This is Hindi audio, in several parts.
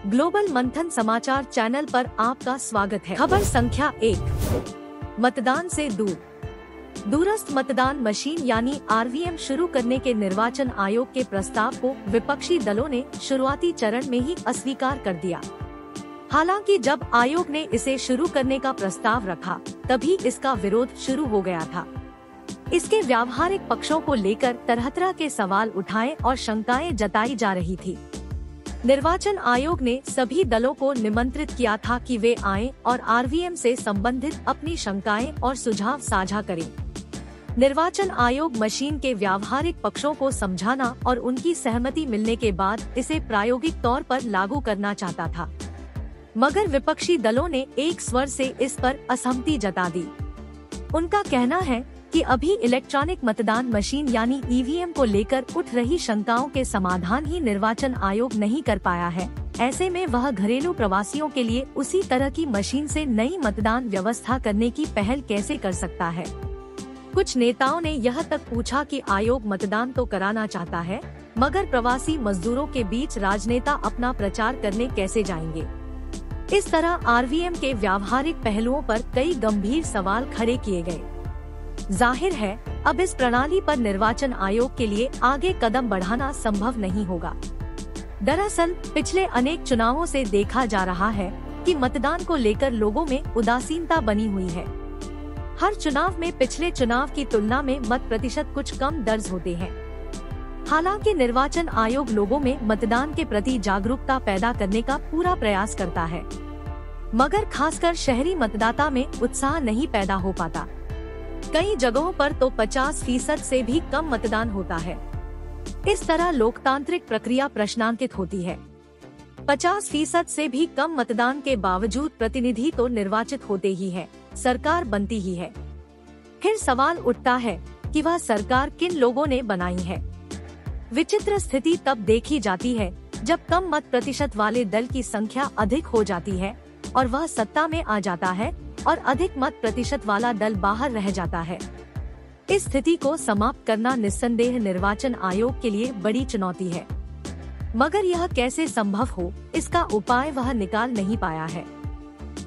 ग्लोबल मंथन समाचार चैनल पर आपका स्वागत है। खबर संख्या 1, मतदान से दूर। दूरस्थ मतदान मशीन यानी आरवीएम शुरू करने के निर्वाचन आयोग के प्रस्ताव को विपक्षी दलों ने शुरुआती चरण में ही अस्वीकार कर दिया। हालांकि जब आयोग ने इसे शुरू करने का प्रस्ताव रखा, तभी इसका विरोध शुरू हो गया था। इसके व्यावहारिक पक्षों को लेकर तरह-तरह के सवाल उठाए और शंकाएं जताई जा रही थी। निर्वाचन आयोग ने सभी दलों को निमंत्रित किया था कि वे आएं और आरवीएम से संबंधित अपनी शंकाएं और सुझाव साझा करें। निर्वाचन आयोग मशीन के व्यावहारिक पक्षों को समझाना और उनकी सहमति मिलने के बाद इसे प्रायोगिक तौर पर लागू करना चाहता था, मगर विपक्षी दलों ने एक स्वर से इस पर असहमति जता दी। उनका कहना है कि अभी इलेक्ट्रॉनिक मतदान मशीन यानी ईवीएम को लेकर उठ रही शंकाओं के समाधान ही निर्वाचन आयोग नहीं कर पाया है। ऐसे में वह घरेलू प्रवासियों के लिए उसी तरह की मशीन से नई मतदान व्यवस्था करने की पहल कैसे कर सकता है। कुछ नेताओं ने यह तक पूछा कि आयोग मतदान तो कराना चाहता है, मगर प्रवासी मजदूरों के बीच राजनेता अपना प्रचार करने कैसे जाएंगे। इस तरह आरवीएम के व्यावहारिक पहलुओं पर कई गंभीर सवाल खड़े किए गए। जाहिर है, अब इस प्रणाली पर निर्वाचन आयोग के लिए आगे कदम बढ़ाना संभव नहीं होगा। दरअसल पिछले अनेक चुनावों से देखा जा रहा है कि मतदान को लेकर लोगों में उदासीनता बनी हुई है। हर चुनाव में पिछले चुनाव की तुलना में मत प्रतिशत कुछ कम दर्ज होते हैं। हालांकि निर्वाचन आयोग लोगों में मतदान के प्रति जागरूकता पैदा करने का पूरा प्रयास करता है, मगर खासकर शहरी मतदाता में उत्साह नहीं पैदा हो पाता। कई जगहों पर तो 50% से भी कम मतदान होता है। इस तरह लोकतांत्रिक प्रक्रिया प्रश्नांकित होती है। 50% से भी कम मतदान के बावजूद प्रतिनिधि तो निर्वाचित होते ही है, सरकार बनती ही है। फिर सवाल उठता है कि वह सरकार किन लोगों ने बनाई है। विचित्र स्थिति तब देखी जाती है जब कम मत प्रतिशत वाले दल की संख्या अधिक हो जाती है और वह सत्ता में आ जाता है और अधिक मत प्रतिशत वाला दल बाहर रह जाता है। इस स्थिति को समाप्त करना निस्संदेह निर्वाचन आयोग के लिए बड़ी चुनौती है, मगर यह कैसे संभव हो, इसका उपाय वह निकाल नहीं पाया है।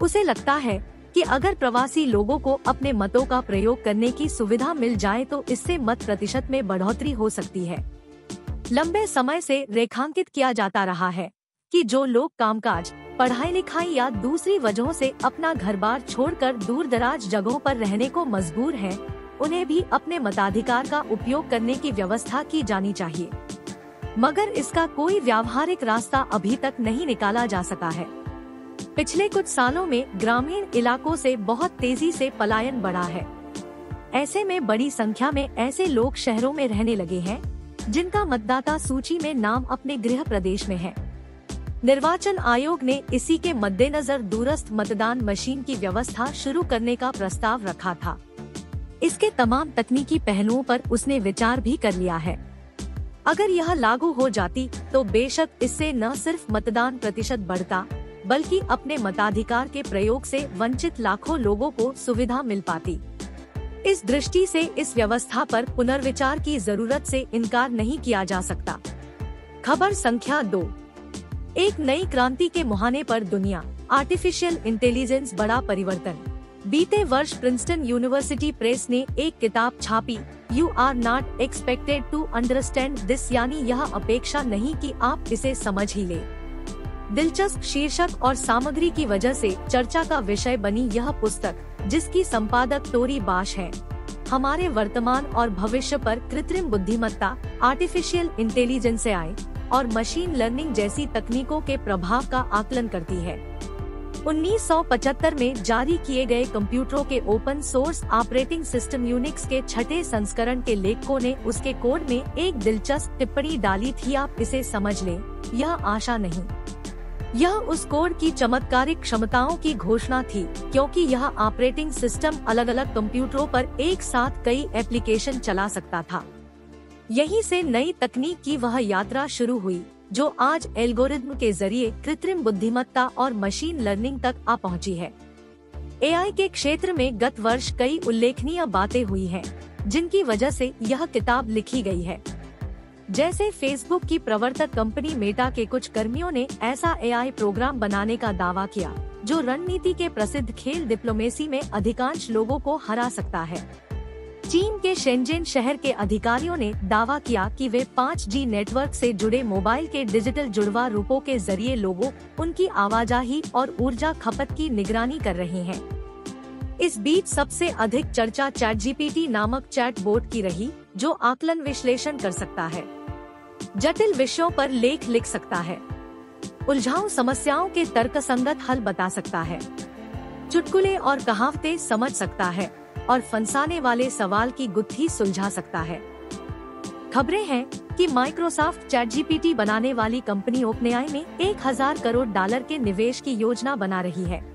उसे लगता है कि अगर प्रवासी लोगों को अपने मतों का प्रयोग करने की सुविधा मिल जाए तो इससे मत प्रतिशत में बढ़ोतरी हो सकती है। लंबे समय से रेखांकित किया जाता रहा है कि जो लोग कामकाज, पढ़ाई लिखाई या दूसरी वजहों से अपना घर-बार छोड़कर दूर दराज जगहों पर रहने को मजबूर हैं, उन्हें भी अपने मताधिकार का उपयोग करने की व्यवस्था की जानी चाहिए, मगर इसका कोई व्यावहारिक रास्ता अभी तक नहीं निकाला जा सका है। पिछले कुछ सालों में ग्रामीण इलाकों से बहुत तेजी से पलायन बढ़ा है। ऐसे में बड़ी संख्या में ऐसे लोग शहरों में रहने लगे हैं जिनका मतदाता सूची में नाम अपने गृह प्रदेश में है। निर्वाचन आयोग ने इसी के मद्देनजर दूरस्थ मतदान मशीन की व्यवस्था शुरू करने का प्रस्ताव रखा था। इसके तमाम तकनीकी पहलुओं पर उसने विचार भी कर लिया है। अगर यह लागू हो जाती तो बेशक इससे न सिर्फ मतदान प्रतिशत बढ़ता, बल्कि अपने मताधिकार के प्रयोग से वंचित लाखों लोगों को सुविधा मिल पाती। इस दृष्टि से इस व्यवस्था पर पुनर्विचार की जरूरत से इनकार नहीं किया जा सकता। खबर संख्या 2, एक नई क्रांति के मुहाने पर दुनिया, आर्टिफिशियल इंटेलिजेंस बड़ा परिवर्तन। बीते वर्ष प्रिंसटन यूनिवर्सिटी प्रेस ने एक किताब छापी, you are not expected to understand this, यानी यह अपेक्षा नहीं कि आप इसे समझ ही ले। दिलचस्प शीर्षक और सामग्री की वजह से चर्चा का विषय बनी यह पुस्तक, जिसकी संपादक टोरी बाश है, हमारे वर्तमान और भविष्य पर कृत्रिम बुद्धिमत्ता, आर्टिफिशियल इंटेलिजेंस AI और मशीन लर्निंग जैसी तकनीकों के प्रभाव का आकलन करती है। 1975 में जारी किए गए कंप्यूटरों के open source operating system Unix के 6ठे संस्करण के लेखकों ने उसके कोड में एक दिलचस्प टिप्पणी डाली थी, आप इसे समझ लें, यह आशा नहीं। यह उस कोड की चमत्कारिक क्षमताओं की घोषणा थी, क्योंकि यह ऑपरेटिंग सिस्टम अलग अलग कंप्यूटरों पर एक साथ कई एप्लीकेशन चला सकता था। यहीं से नई तकनीक की वह यात्रा शुरू हुई जो आज एल्गोरिथम के जरिए कृत्रिम बुद्धिमत्ता और मशीन लर्निंग तक आ पहुंची है। AI के क्षेत्र में गत वर्ष कई उल्लेखनीय बातें हुई हैं, जिनकी वजह से यह किताब लिखी गई है। जैसे फेसबुक की प्रवर्तक कंपनी मेटा के कुछ कर्मियों ने ऐसा एआई प्रोग्राम बनाने का दावा किया जो रणनीति के प्रसिद्ध खेल डिप्लोमेसी में अधिकांश लोगों को हरा सकता है। चीन के शेंजेन शहर के अधिकारियों ने दावा किया कि वे 5G नेटवर्क से जुड़े मोबाइल के डिजिटल जुड़वा रूपों के जरिए लोगों, उनकी आवाजाही और ऊर्जा खपत की निगरानी कर रहे हैं। इस बीच सबसे अधिक चर्चा ChatGPT नामक चैटबॉट की रही, जो आकलन विश्लेषण कर सकता है, जटिल विषयों पर लेख लिख सकता है, उलझाऊ समस्याओं के तर्कसंगत हल बता सकता है, चुटकुले और कहावतें समझ सकता है और फंसाने वाले सवाल की गुत्थी सुलझा सकता है। खबरें हैं कि माइक्रोसॉफ्ट ChatGPT बनाने वाली कंपनी ओपनएआई में $1000 करोड़ के निवेश की योजना बना रही है।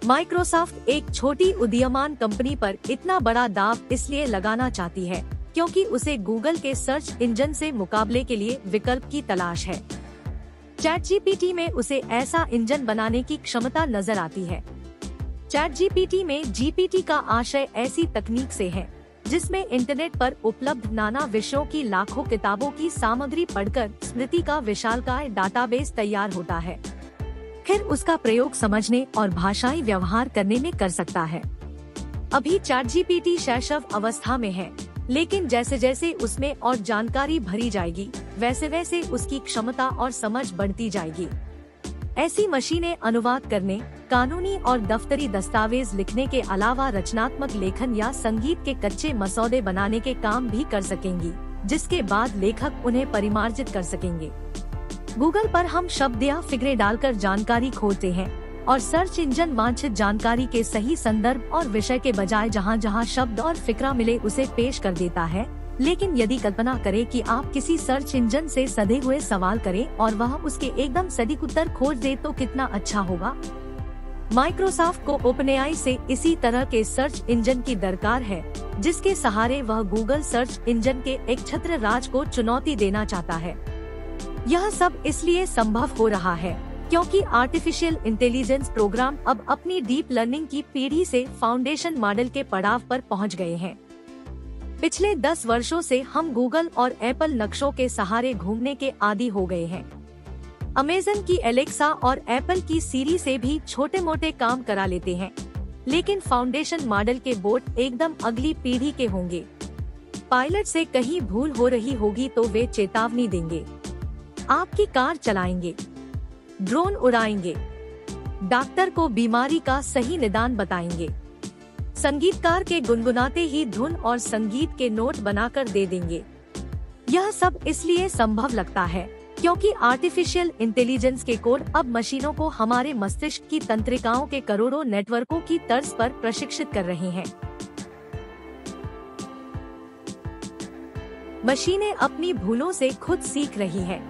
माइक्रोसॉफ्ट एक छोटी उदीयमान कंपनी पर इतना बड़ा दाव इसलिए लगाना चाहती है क्योंकि उसे गूगल के सर्च इंजन से मुकाबले के लिए विकल्प की तलाश है। ChatGPT में उसे ऐसा इंजन बनाने की क्षमता नजर आती है। ChatGPT में GPT का आशय ऐसी तकनीक से है जिसमें इंटरनेट पर उपलब्ध नाना विषयों की लाखों किताबों की सामग्री पढ़कर स्मृति का विशालकाय डाटाबेस तैयार होता है, फिर उसका प्रयोग समझने और भाषाई व्यवहार करने में कर सकता है। अभी ChatGPT शैशव अवस्था में है, लेकिन जैसे जैसे उसमें और जानकारी भरी जाएगी, वैसे वैसे उसकी क्षमता और समझ बढ़ती जाएगी। ऐसी मशीनें अनुवाद करने, कानूनी और दफ्तरी दस्तावेज लिखने के अलावा रचनात्मक लेखन या संगीत के कच्चे मसौदे बनाने के काम भी कर सकेंगी, जिसके बाद लेखक उन्हें परिमार्जित कर सकेंगे। गूगल पर हम शब्द या फिक्रे डालकर जानकारी खोजते हैं और सर्च इंजन वांछित जानकारी के सही संदर्भ और विषय के बजाय जहां जहां शब्द और फिक्रा मिले उसे पेश कर देता है। लेकिन यदि कल्पना करें कि आप किसी सर्च इंजन से सधे हुए सवाल करें और वह उसके एकदम सटीक उत्तर खोज दे तो कितना अच्छा होगा। माइक्रोसॉफ्ट को ओपनएआई से इसी तरह के सर्च इंजन की दरकार है, जिसके सहारे वह गूगल सर्च इंजन के एक छत्र राज को चुनौती देना चाहता है। यह सब इसलिए संभव हो रहा है क्योंकि आर्टिफिशियल इंटेलिजेंस प्रोग्राम अब अपनी डीप लर्निंग की पीढ़ी से फाउंडेशन मॉडल के पड़ाव पर पहुंच गए हैं। पिछले 10 वर्षों से हम गूगल और एप्पल नक्शों के सहारे घूमने के आदी हो गए हैं। अमेज़न की एलेक्सा और एप्पल की सीरी से भी छोटे मोटे काम करा लेते हैं, लेकिन फाउंडेशन मॉडल के बोट एकदम अगली पीढ़ी के होंगे। पायलट से कहीं भूल हो रही होगी तो वे चेतावनी देंगे, आपकी कार चलाएंगे, ड्रोन उड़ाएंगे, डॉक्टर को बीमारी का सही निदान बताएंगे, संगीतकार के गुनगुनाते ही धुन और संगीत के नोट बनाकर दे देंगे। यह सब इसलिए संभव लगता है क्योंकि आर्टिफिशियल इंटेलिजेंस के कोड अब मशीनों को हमारे मस्तिष्क की तंत्रिकाओं के करोड़ों नेटवर्कों की तर्ज पर प्रशिक्षित कर रहे हैं। मशीनें अपनी भूलों से खुद सीख रही हैं।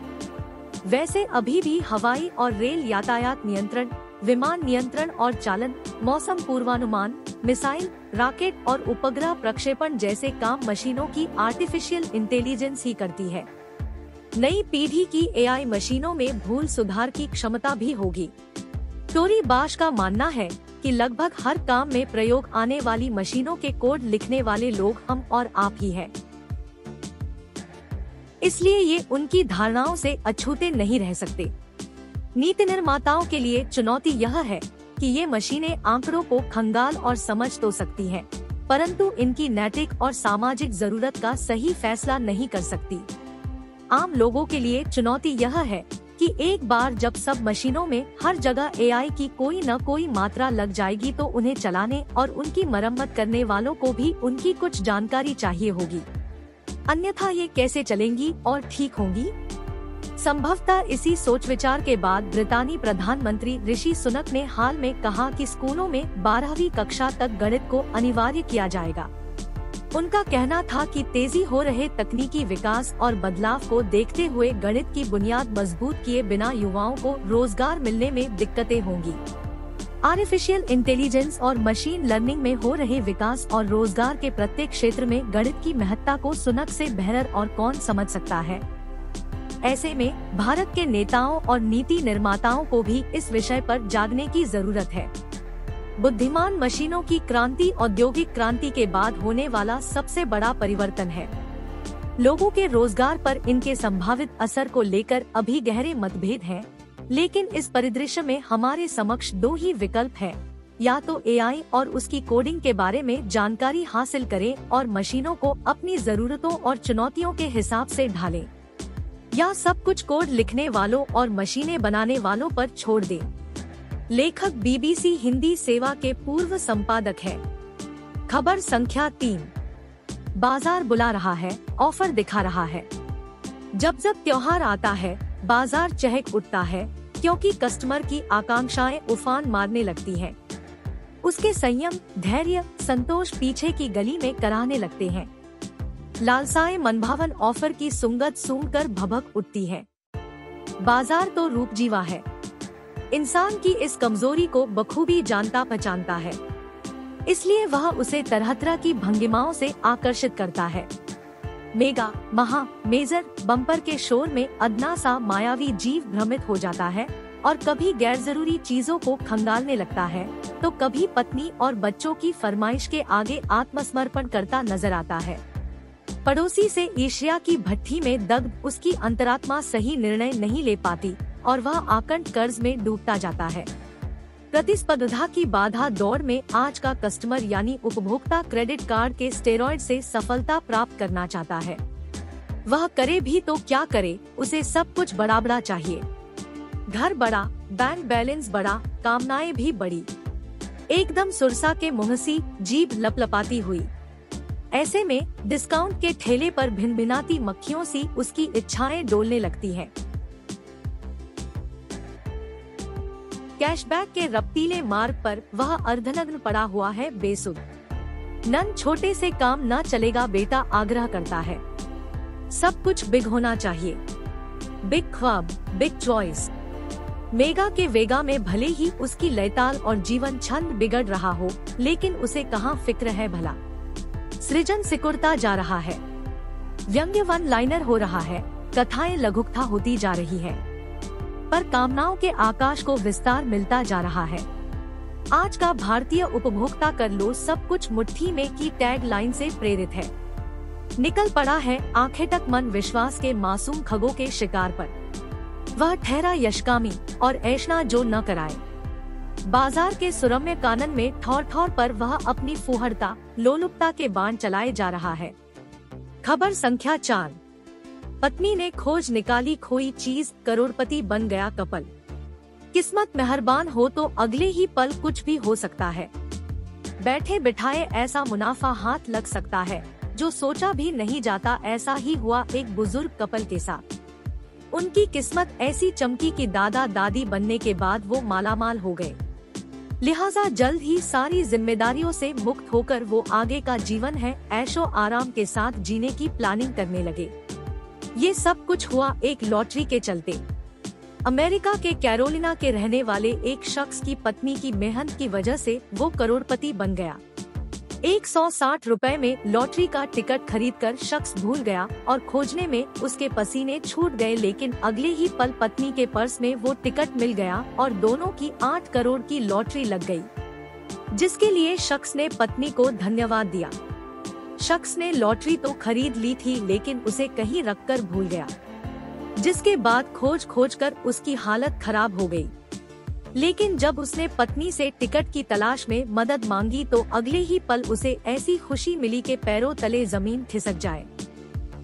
वैसे अभी भी हवाई और रेल यातायात नियंत्रण, विमान नियंत्रण और चालन, मौसम पूर्वानुमान, मिसाइल, रॉकेट और उपग्रह प्रक्षेपण जैसे काम मशीनों की आर्टिफिशियल इंटेलिजेंस ही करती है। नई पीढ़ी की एआई मशीनों में भूल सुधार की क्षमता भी होगी। टोरी बाश का मानना है कि लगभग हर काम में प्रयोग आने वाली मशीनों के कोड लिखने वाले लोग हम और आप ही हैं। इसलिए ये उनकी धारणाओं से अछूते नहीं रह सकते। नीति निर्माताओं के लिए चुनौती यह है कि ये मशीनें आंकड़ों को खंगाल और समझ तो सकती हैं, परंतु इनकी नैतिक और सामाजिक जरूरत का सही फैसला नहीं कर सकती। आम लोगों के लिए चुनौती यह है कि एक बार जब सब मशीनों में हर जगह एआई की कोई न कोई मात्रा लग जाएगी तो उन्हें चलाने और उनकी मरम्मत करने वालों को भी उनकी कुछ जानकारी चाहिए होगी, अन्यथा ये कैसे चलेंगी और ठीक होंगी। संभवतः इसी सोच विचार के बाद ब्रितानी प्रधानमंत्री ऋषि सुनक ने हाल में कहा कि स्कूलों में 12वीं कक्षा तक गणित को अनिवार्य किया जाएगा। उनका कहना था कि तेजी हो रहे तकनीकी विकास और बदलाव को देखते हुए गणित की बुनियाद मजबूत किए बिना युवाओं को रोजगार मिलने में दिक्कतें होंगी। आर्टिफिशियल इंटेलिजेंस और मशीन लर्निंग में हो रहे विकास और रोजगार के प्रत्येक क्षेत्र में गणित की महत्ता को सुनक से बेहतर और कौन समझ सकता है। ऐसे में भारत के नेताओं और नीति निर्माताओं को भी इस विषय पर जागने की जरूरत है। बुद्धिमान मशीनों की क्रांति औद्योगिक क्रांति के बाद होने वाला सबसे बड़ा परिवर्तन है। लोगों के रोजगार पर इनके संभावित असर को लेकर अभी गहरे मतभेद हैं, लेकिन इस परिदृश्य में हमारे समक्ष दो ही विकल्प हैं। या तो एआई और उसकी कोडिंग के बारे में जानकारी हासिल करें और मशीनों को अपनी जरूरतों और चुनौतियों के हिसाब से ढालें, या सब कुछ कोड लिखने वालों और मशीनें बनाने वालों पर छोड़ दें। लेखक बीबीसी हिंदी सेवा के पूर्व संपादक है। खबर संख्या 3। बाजार बुला रहा है, ऑफर दिखा रहा है। जब जब त्योहार आता है, बाजार चहक उठता है, क्योंकि कस्टमर की आकांक्षाएं उफान मारने लगती हैं। उसके संयम, धैर्य, संतोष पीछे की गली में कराहने लगते हैं। लालसाएं मनभावन ऑफर की सुंगत सूंघकर भभक उठती है। बाजार तो रूपजीवा है, इंसान की इस कमजोरी को बखूबी जानता पहचानता है, इसलिए वह उसे तरह तरह की भंगिमाओं से आकर्षित करता है। मेगा, महा, मेजर, बम्पर के शोर में अदना सा मायावी जीव भ्रमित हो जाता है और कभी गैर जरूरी चीजों को खंगालने लगता है, तो कभी पत्नी और बच्चों की फरमाइश के आगे आत्मसमर्पण करता नजर आता है। पड़ोसी से ईर्ष्या की भट्ठी में दग्ध उसकी अंतरात्मा सही निर्णय नहीं ले पाती और वह आकंठ कर्ज में डूबता जाता है। प्रतिस्पर्धा की बाधा दौड़ में आज का कस्टमर यानी उपभोक्ता क्रेडिट कार्ड के स्टेरॉइड से सफलता प्राप्त करना चाहता है। वह करे भी तो क्या करे, उसे सब कुछ बड़ा बड़ा चाहिए। घर बड़ा, बैंक बैलेंस बड़ा, कामनाएं भी बड़ी। एकदम सुरसा के मुंहसी जीभ लपलपाती हुई। ऐसे में डिस्काउंट के ठेले पर भिनभिनाती मक्खियों सी उसकी इच्छाएं डोलने लगती हैं। कैशबैक के रफ्तीले मार्ग पर वह अर्धनग्न पड़ा हुआ है बेसुध। नन छोटे से काम ना चलेगा बेटा आग्रह करता है। सब कुछ बिग होना चाहिए। बिग ख्वाब, बिग चॉइस। मेगा के वेगा में भले ही उसकी लयताल और जीवन छंद बिगड़ रहा हो, लेकिन उसे कहाँ फिक्र है भला। सृजन सिकुड़ता जा रहा है, व्यंग्य वन लाइनर हो रहा है, कथाएं लघुकथा होती जा रही है, पर कामनाओं के आकाश को विस्तार मिलता जा रहा है। आज का भारतीय उपभोक्ता कर लो सब कुछ मुट्ठी में की टैग लाइन से प्रेरित है। निकल पड़ा है आंखें तक मन विश्वास के मासूम खगों के शिकार पर। वह ठहरा यशकामी और ऐशना जो न कराए। बाजार के सुरम्य कानन में ठौर ठौर पर वह अपनी फुहड़ता, लोलुपता के बाण चलाए जा रहा है। खबर संख्या 4। पत्नी ने खोज निकाली खोई चीज, करोड़पति बन गया कपल। किस्मत मेहरबान हो तो अगले ही पल कुछ भी हो सकता है। बैठे बिठाए ऐसा मुनाफा हाथ लग सकता है जो सोचा भी नहीं जाता। ऐसा ही हुआ एक बुजुर्ग कपल के साथ। उनकी किस्मत ऐसी चमकी कि दादा दादी बनने के बाद वो मालामाल हो गए। लिहाजा जल्द ही सारी जिम्मेदारियों से मुक्त होकर वो आगे का जीवन है ऐशो आराम के साथ जीने की प्लानिंग करने लगे। ये सब कुछ हुआ एक लॉटरी के चलते। अमेरिका के कैरोलिना के रहने वाले एक शख्स की पत्नी की मेहनत की वजह से वो करोड़पति बन गया। 160 रुपए में लॉटरी का टिकट खरीदकर शख्स भूल गया और खोजने में उसके पसीने छूट गए, लेकिन अगले ही पल पत्नी के पर्स में वो टिकट मिल गया और दोनों की 8 करोड़ की लॉटरी लग गई, जिसके लिए शख्स ने पत्नी को धन्यवाद दिया। शख्स ने लॉटरी तो खरीद ली थी, लेकिन उसे कहीं रखकर भूल गया, जिसके बाद खोज खोज कर उसकी हालत खराब हो गई। लेकिन जब उसने पत्नी से टिकट की तलाश में मदद मांगी तो अगले ही पल उसे ऐसी खुशी मिली कि पैरों तले जमीन खिसक जाए।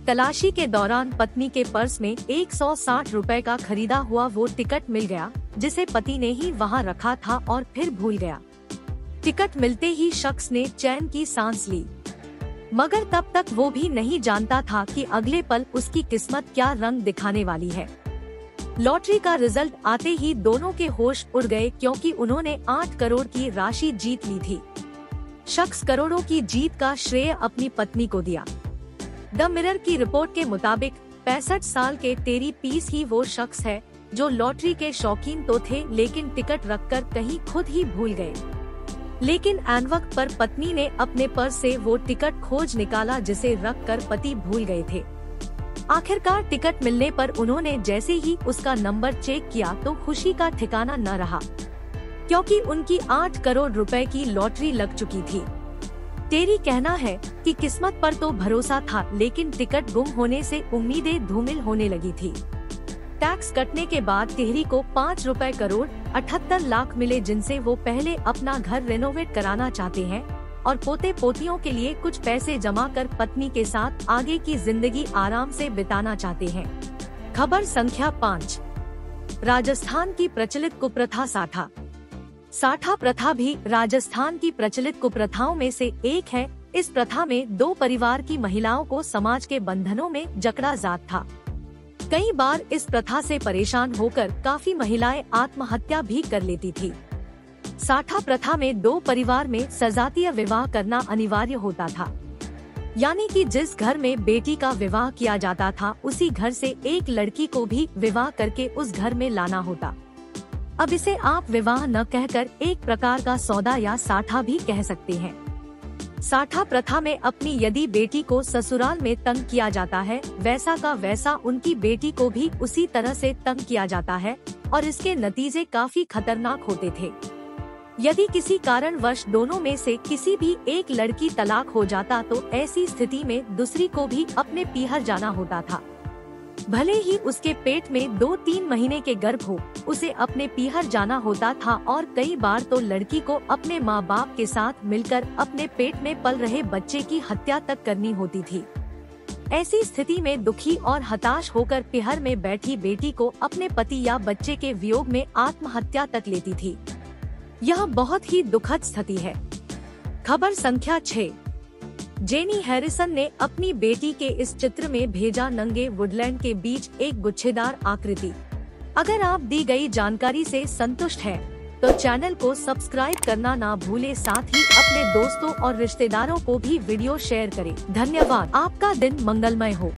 तलाशी के दौरान पत्नी के पर्स में 160 रुपए का खरीदा हुआ वो टिकट मिल गया, जिसे पति ने ही वहां रखा था और फिर भूल गया। टिकट मिलते ही शख्स ने चैन की सांस ली, मगर तब तक वो भी नहीं जानता था कि अगले पल उसकी किस्मत क्या रंग दिखाने वाली है। लॉटरी का रिजल्ट आते ही दोनों के होश उड़ गए, क्योंकि उन्होंने 8 करोड़ की राशि जीत ली थी। शख्स करोड़ों की जीत का श्रेय अपनी पत्नी को दिया। द मिरर की रिपोर्ट के मुताबिक 65 साल के टेरी पीस ही वो शख्स है जो लॉटरी के शौकीन तो थे, लेकिन टिकट रखकर कहीं खुद ही भूल गए। लेकिन ऐन वक्त पर पत्नी ने अपने पर्स से वो टिकट खोज निकाला जिसे रखकर पति भूल गए थे। आखिरकार टिकट मिलने पर उन्होंने जैसे ही उसका नंबर चेक किया तो खुशी का ठिकाना न रहा, क्योंकि उनकी 8 करोड़ रुपए की लॉटरी लग चुकी थी। टेरी कहना है कि किस्मत पर तो भरोसा था, लेकिन टिकट गुम होने से उम्मीदें धूमिल होने लगी थी। टैक्स कटने के बाद टेरी को 5 रुपए करोड़ 78 लाख मिले, जिनसे वो पहले अपना घर रेनोवेट कराना चाहते हैं और पोते पोतियों के लिए कुछ पैसे जमा कर पत्नी के साथ आगे की जिंदगी आराम से बिताना चाहते हैं। खबर संख्या 5, राजस्थान की प्रचलित कुप्रथा साठा। साठा प्रथा भी राजस्थान की प्रचलित कुप्रथाओं में से एक है। इस प्रथा में 2 परिवार की महिलाओं को समाज के बंधनों में जकड़ा जाता था। कई बार इस प्रथा से परेशान होकर काफी महिलाएं आत्महत्या भी कर लेती थी। साठा प्रथा में 2 परिवार में सजातीय विवाह करना अनिवार्य होता था, यानी कि जिस घर में बेटी का विवाह किया जाता था उसी घर से एक लड़की को भी विवाह करके उस घर में लाना होता। अब इसे आप विवाह न कहकर एक प्रकार का सौदा या साठा भी कह सकते हैं। साठा प्रथा में अपनी यदि बेटी को ससुराल में तंग किया जाता है, वैसा का वैसा उनकी बेटी को भी उसी तरह से तंग किया जाता है और इसके नतीजे काफी खतरनाक होते थे। यदि किसी कारणवश दोनों में से किसी भी एक लड़की तलाक हो जाता तो ऐसी स्थिति में दूसरी को भी अपने पीहर जाना होता था। भले ही उसके पेट में 2-3 महीने के गर्भ हो, उसे अपने पीहर जाना होता था और कई बार तो लड़की को अपने माँ बाप के साथ मिलकर अपने पेट में पल रहे बच्चे की हत्या तक करनी होती थी। ऐसी स्थिति में दुखी और हताश होकर पीहर में बैठी बेटी को अपने पति या बच्चे के वियोग में आत्महत्या तक लेती थी। यह बहुत ही दुखद स्थिति है। खबर संख्या 6, जेनी हैरिसन ने अपनी बेटी के इस चित्र में भेजा नंगे वुडलैंड के बीच एक गुच्छेदार आकृति। अगर आप दी गई जानकारी से संतुष्ट हैं, तो चैनल को सब्सक्राइब करना ना भूलें, साथ ही अपने दोस्तों और रिश्तेदारों को भी वीडियो शेयर करें। धन्यवाद। आपका दिन मंगलमय हो।